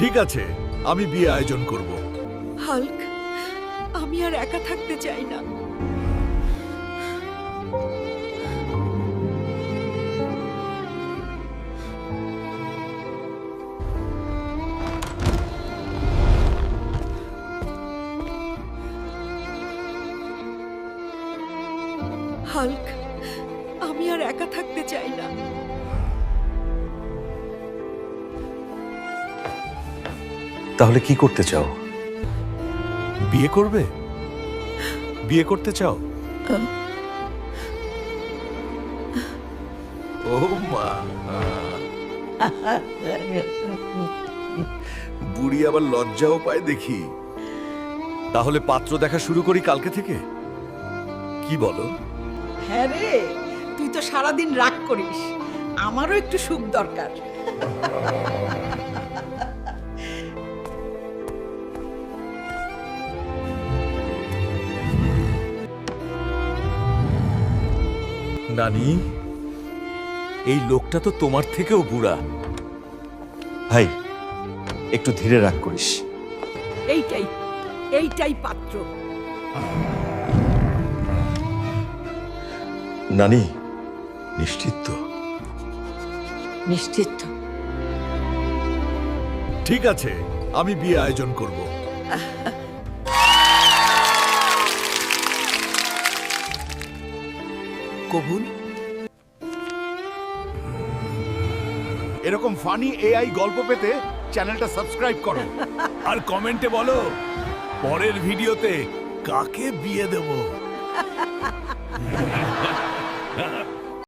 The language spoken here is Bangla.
ঠিক আছে, আমি বিয়ে আয়োজন করব। হাল্ক, আমি আর একা থাকতে চাই না। হাল্ক, আমি আর একা থাকতে চাই না। তাহলে কি করতে চাও? বিয়ে করবে? বিয়ে করতে চাও? ও মা, বুড়ি আবার লজ্জাও পায় দেখি। তাহলে পাত্র দেখা শুরু করি কালকে থেকে, কি বলো? হ্যাঁ রে, তুই তো সারাদিন রাগ করিস, আমারও একটু সুখ দরকার। নানি, এই লোকটা তো তোমার থেকেও বুড়া। ভাই, একটু ধীরে রাগ করিস। এইটাই এইটাই পাত্র। নানি, নিশ্চিত তো? নিশ্চিত তো? ঠিক আছে, আমি বিয়ে আয়োজন করব। কবুল। এরকম ফানি এআই গল্প পেতে চ্যানেলটা সাবস্ক্রাইব করো আর কমেন্টে বলো পরের ভিডিওতে কাকে বিয়ে দেব।